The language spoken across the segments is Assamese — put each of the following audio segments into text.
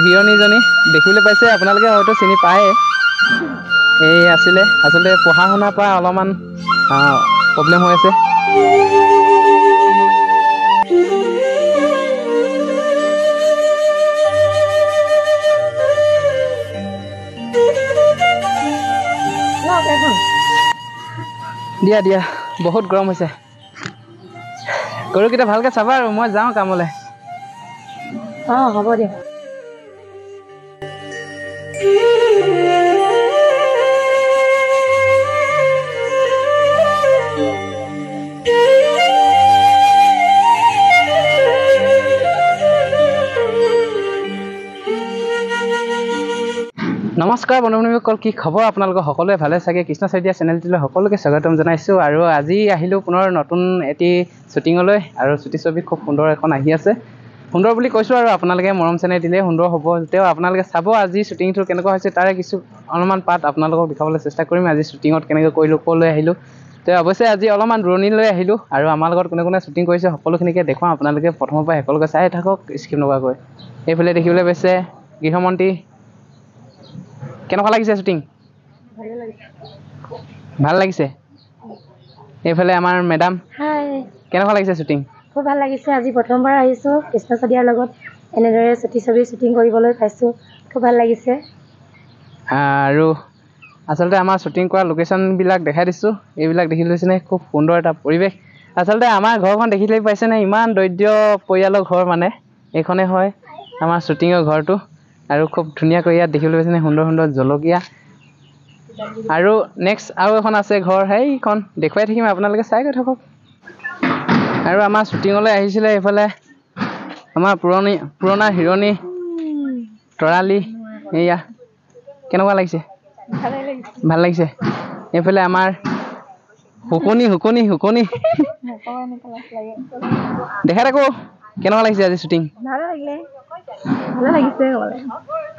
হিৰণীজনী দেখিবলৈ পাইছে, আপোনালোকে হয়তো চিনি পায়। এই আছিলে আচলতে পঢ়া শুনাৰ পৰা অলপমান প্ৰব্লেম হৈ আছে। দিয়া দিয়া বহুত গৰম হৈছে। গৰুকেইটা ভালকৈ চাবা আৰু মই যাওঁ কামলৈ। হ'ব দিয়া। নমস্কাৰ বন্ধু-বান্ধৱীসকল, কি খবৰ আপোনালোকৰ? সকলোৱে ভালে চাগে? কৃষ্ণ শইকীয়া চেনেলটোলৈ সকলোকে স্বাগতম জনাইছোঁ। আৰু আজি আহিলোঁ পুনৰ নতুন এটি শ্বুটিঙলৈ, আৰু ছুটি ছবি খুব সুন্দৰ এখন আহি আছে। সুন্দৰ বুলি কৈছোঁ আৰু আপোনালোকে মৰম চেনেহ দিলে সুন্দৰ হ'ব। তেওঁ আপোনালোকে চাব আজি শ্বুটিংটো কেনেকুৱা হৈছে, তাৰে কিছু অলপমান পাৰ্ট আপোনালোকক দেখাবলৈ চেষ্টা কৰিম। আজি শ্বুটিঙত কেনেকৈ কৰিলোঁ, ক'লৈ আহিলোঁ। তেওঁ অৱশ্যে আজি অলপমান দূৰণিলৈ আহিলোঁ, আৰু আমাৰ লগত কোনে কোনে শ্বুটিং কৰিছে সকলোখিনিকে দেখুৱাম। আপোনালোকে প্ৰথমৰ পৰা সকলোকে চাই থাকক স্কিপ নকৰাকৈ। এইফালে দেখিবলৈ পাইছে গৃহমন্ত্ৰী। কেনেকুৱা লাগিছে শ্বুটিং? ভাল লাগিছে। এইফালে আমাৰ মেডাম। কেনেকুৱা লাগিছে শ্বুটিং? খুব ভাল লাগিছে। আজি প্ৰথমবাৰ আহিছোঁ কৃষ্ণ শইকীয়াৰ লগত এনেদৰে ছুটি ছবি শ্বুটিং কৰিবলৈ পাইছোঁ। খুব ভাল লাগিছে। আৰু আচলতে আমাৰ শ্বুটিং কৰা লোকেশ্যনবিলাক দেখাই দিছোঁ। এইবিলাক দেখি লৈছেনে? খুব সুন্দৰ এটা পৰিৱেশ। আচলতে আমাৰ ঘৰখন দেখিলেই পাইছেনে? ইমান দৰিদ্ৰ পৰিয়ালৰ ঘৰ, মানে এইখনে হয় আমাৰ শ্বুটিঙৰ ঘৰটো। আৰু খুব ধুনীয়াকৈ ইয়াত দেখিবলৈ পাইছেনে? সুন্দৰ সুন্দৰ জলকীয়া। আৰু নেক্সট আৰু এখন আছে ঘৰ, সেইখন দেখুৱাই থাকিম, আপোনালোকে চাই গৈ থাকক। আৰু আমাৰ শ্বুটিঙলৈ আহিছিলে এইফালে আমাৰ পুৰণা হিৰণী তৰালি। এয়া কেনেকুৱা লাগিছে? ভাল লাগিছে। এইফালে আমাৰ হুকনি দেখাই থাকোঁ। কেনেকুৱা লাগিছে আজি শ্বুটিং?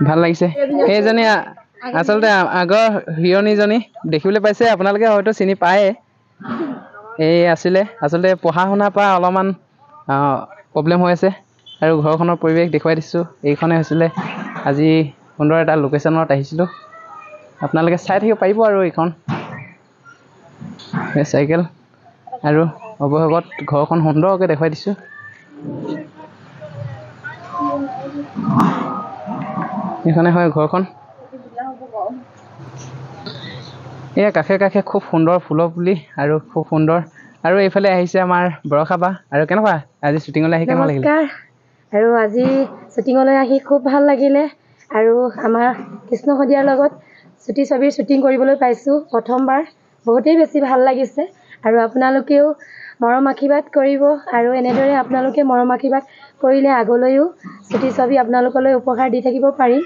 ভাল লাগিছে। সেইজনী আচলতে আগৰ হিৰণীজনী দেখিবলৈ পাইছে, আপোনালোকে হয়তো চিনি পায়। এই আছিলে আচলতে পঢ়া শুনাৰ পৰা অলপমান প্ৰব্লেম হৈ আছে, আৰু ঘৰখনৰ পৰিৱেশ দেখুৱাই দিছোঁ। এইখনে হৈছিলে আজি সুন্দৰ এটা লোকেশ্যনত আহিছিলোঁ। আপোনালোকে চাই থাকিব পাৰিব। আৰু এইখন চাইকেল, আৰু অৱশেষত ঘৰখন সুন্দৰকৈ দেখুৱাই দিছোঁ। এইখনে হয় ঘৰখন। এয়া কাষে কাষে খুব সুন্দৰ ফুলৰ পুলি, আৰু খুব সুন্দৰ। আৰু এইফালে আহিছে আমাৰ বৰষা বা। আৰু কেনেকুৱা আজি শ্বুটিঙলৈ আহি কেনেকুৱা লাগিলে? নমস্কাৰ। আৰু আজি শ্বুটিঙলৈ আহি খুব ভাল লাগিলে। আৰু আমাৰ কৃষ্ণ শইকীয়াৰ লগত ছুটি ছবিৰ শ্বুটিং কৰিবলৈ পাইছোঁ প্ৰথমবাৰ। বহুতেই বেছি ভাল লাগিছে। আৰু আপোনালোকেও মৰম আশীৰ্বাদ কৰিব, আৰু এনেদৰে আপোনালোকে মৰম আশীৰ্বাদ কৰিলে আগলৈও ছুটি ছবি আপোনালোকলৈ উপহাৰ দি থাকিব পাৰিম।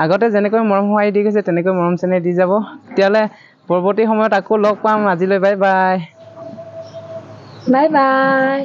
আগতে যেনেকৈ মৰম সোৱাই দি গৈছে তেনেকৈ মৰম চেনেহ দি যাব। তেতিয়াহ'লে পৰৱৰ্তী সময়ত আকৌ লগ পাম। আজিলৈ বাই বাই। Bye bye.